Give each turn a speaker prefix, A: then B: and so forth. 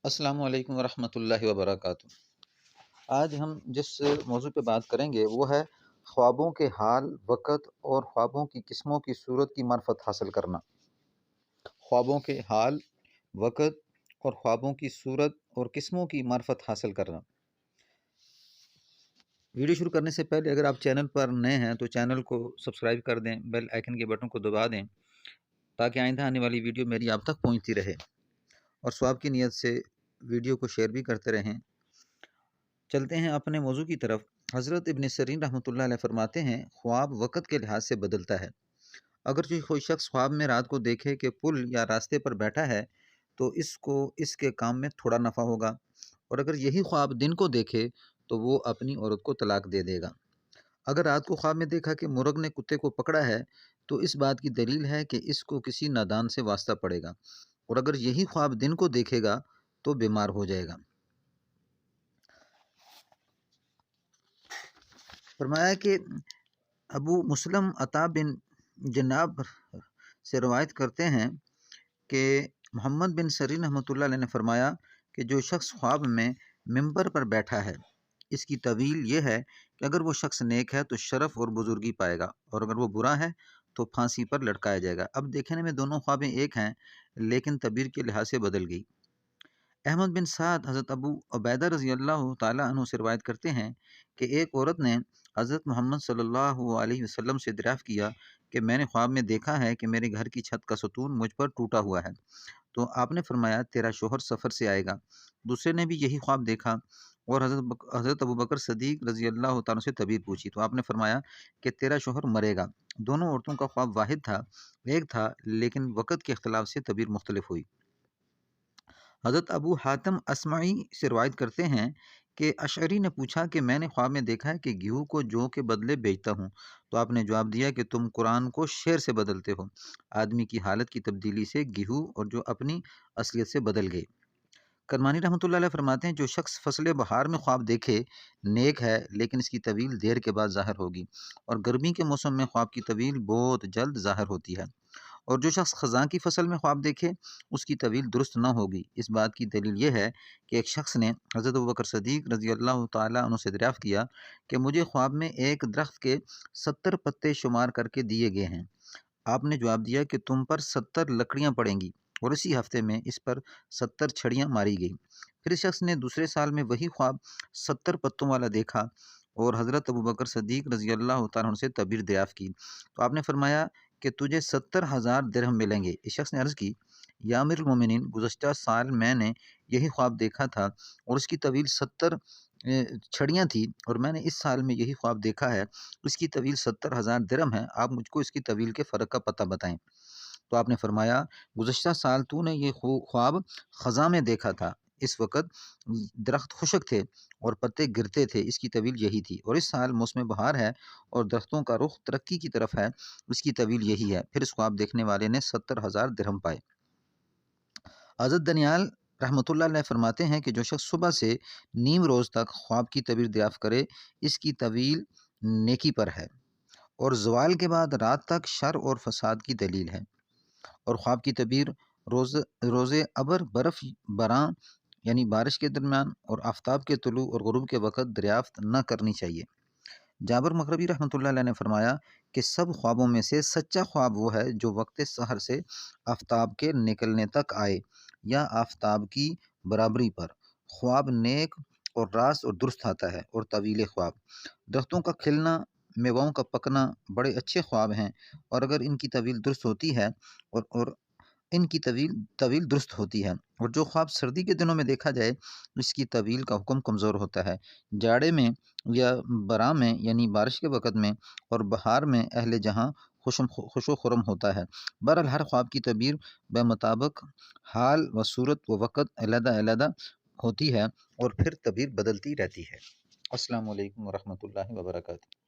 A: السلام علیکم ورحمۃ اللہ وبرکاتہ۔ آج ہم جس موضوع پہ بات کریں گے وہ ہے خوابوں کے حال، وقت اور خوابوں کی قسموں کی صورت کی معرفت حاصل کرنا۔ خوابوں کے حال، وقت اور خوابوں کی صورت اور قسموں کی معرفت حاصل کرنا۔ ویڈیو شروع کرنے سے پہلے اگر آپ چینل پر نئے ہیں تو چینل کو سبسکرائب کر دیں، بیل آئیکن کے بٹن کو دبا دیں تاکہ آئندہ آنے والی ویڈیو میری آپ تک پہنچتی رہے، اور ثواب کی نیت سے ویڈیو کو شیئر بھی کرتے رہیں۔ چلتے ہیں اپنے موضوع کی طرف۔ حضرت ابن سیرین رحمۃ اللہ علیہ فرماتے ہیں، خواب وقت کے لحاظ سے بدلتا ہے۔ اگرچہ کوئی شخص خواب میں رات کو دیکھے کہ پل یا راستے پر بیٹھا ہے تو اس کو اس کے کام میں تھوڑا نفع ہوگا، اور اگر یہی خواب دن کو دیکھے تو وہ اپنی عورت کو طلاق دے دے گا۔ اگر رات کو خواب میں دیکھا کہ مرغ نے کتے کو پکڑا ہے تو اس بات کی دلیل ہے کہ اس کو کسی نادان سے واسطہ پڑے گا، اور اگر یہی خواب دن کو دیکھے گا تو بیمار ہو جائے گا۔ فرمایا کہ ابو مسلم عطا بن جناب سے روایت کرتے ہیں کہ محمد بن سیرین رحمۃ اللہ علیہ نے فرمایا کہ جو شخص خواب میں ممبر پر بیٹھا ہے، اس کی تعویل یہ ہے کہ اگر وہ شخص نیک ہے تو شرف اور بزرگی پائے گا، اور اگر وہ برا ہے تو پھانسی پر لٹکایا جائے گا۔ اب دیکھنے میں دونوں خوابیں ایک ہیں، لیکن تعبیر کے لحاظ سے بدل گئی۔ احمد بن سعد حضرت ابو عبیدہ رضی اللہ تعالیٰ عنہ سے روایت کرتے ہیں کہ ایک عورت نے حضرت محمد صلی اللہ علیہ وسلم سے دریافت کیا کہ میں نے خواب میں دیکھا ہے کہ میرے گھر کی چھت کا ستون مجھ پر ٹوٹا ہوا ہے، تو آپ نے فرمایا تیرا شوہر سفر سے آئے گا۔ دوسرے نے بھی یہی خواب دیکھا اور حضرت ابو بکر صدیق رضی اللہ تعالیٰ سے تعبیر پوچھی، تو آپ نے فرمایا کہ تیرا شوہر مرے گا۔ دونوں عورتوں کا خواب واحد تھا، ایک تھا، لیکن وقت کے اختلاف سے تعبیر مختلف ہوئی۔ حضرت ابو حاتم اسمعی سے روایت کرتے ہیں کہ اشعری نے پوچھا کہ میں نے خواب میں دیکھا ہے کہ گیہوں کو جو کے بدلے بیچتا ہوں، تو آپ نے جواب دیا کہ تم قرآن کو شعر سے بدلتے ہو۔ آدمی کی حالت کی تبدیلی سے گیہوں اور جو اپنی اصلیت سے بدل گئے۔ کرمانی رحمۃ اللہ علیہ فرماتے ہیں جو شخص فصل بہار میں خواب دیکھے نیک ہے، لیکن اس کی طویل دیر کے بعد ظاہر ہوگی، اور گرمی کے موسم میں خواب کی طویل بہت جلد ظاہر ہوتی ہے، اور جو شخص خزاں کی فصل میں خواب دیکھے اس کی طویل درست نہ ہوگی۔ اس بات کی دلیل یہ ہے کہ ایک شخص نے حضرت ابوبکر صدیق رضی اللہ تعالیٰ عنہ سے دریافت کیا کہ مجھے خواب میں ایک درخت کے 70 پتے شمار کر کے دیے گئے ہیں۔ آپ نے جواب دیا کہ تم پر 70 لکڑیاں پڑیں گی، اور اسی ہفتے میں اس پر 70 چھڑیاں ماری گئی۔ پھر اس شخص نے دوسرے سال میں وہی خواب 70 پتوں والا دیکھا اور حضرت ابوبکر صدیق رضی اللہ تعالیٰ عنہ سے تعبیر دریافت کی، تو آپ نے فرمایا کہ تجھے 70,000 درہم ملیں گے۔ اس شخص نے عرض کی، یا امیر المومنین، گزشتہ سال میں نے یہی خواب دیکھا تھا اور اس کی طویل 70 چھڑیاں تھیں، اور میں نے اس سال میں یہی خواب دیکھا ہے، اس کی طویل 70,000 درہم ہے، آپ مجھ کو اس کی طویل کے فرق کا پتہ بتائیں۔ تو آپ نے فرمایا گزشتہ سال تو نے یہ خواب خزاں میں دیکھا تھا، اس وقت درخت خشک تھے اور پتے گرتے تھے، اس کی طویل یہی تھی، اور اس سال موسم بہار ہے اور درختوں کا رخ ترقی کی طرف ہے، اس کی طویل یہی ہے۔ پھر اس خواب دیکھنے والے نے 70,000 درہم پائے۔ حضرت دانیال رحمۃ اللہ علیہ فرماتے ہیں کہ جو شخص صبح سے نیم روز تک خواب کی تعبیر دریافت کرے اس کی طویل نیکی پر ہے، اور زوال کے بعد رات تک شر اور فساد کی دلیل ہے، اور خواب کی تعبیر روزے ابر برف براں یعنی بارش کے درمیان اور آفتاب کے طلوع اور غروب کے وقت دریافت نہ کرنی چاہیے۔ جابر مغربی رحمۃ اللہ علیہ نے فرمایا کہ سب خوابوں میں سے سچا خواب وہ ہے جو وقت سحر سے آفتاب کے نکلنے تک آئے یا آفتاب کی برابری پر۔ خواب نیک اور راست اور درست آتا ہے، اور طویل خواب، درختوں کا کھلنا، میووں کا پکنا بڑے اچھے خواب ہیں، اور اگر ان کی طویل درست ہوتی ہے اور ان کی طویل درست ہوتی ہے، اور جو خواب سردی کے دنوں میں دیکھا جائے اس کی طویل کا حکم کمزور ہوتا ہے، جاڑے میں یا برآں میں یعنی بارش کے وقت میں، اور بہار میں اہل جہاں خوش و خرم ہوتا ہے۔ بہرحال ہر خواب کی تعبیر بے مطابق حال و صورت و وقت علیحدہ علیحدہ ہوتی ہے، اور پھر تعبیر بدلتی رہتی ہے۔ السلام علیکم ورحمۃ اللہ وبرکاتہ۔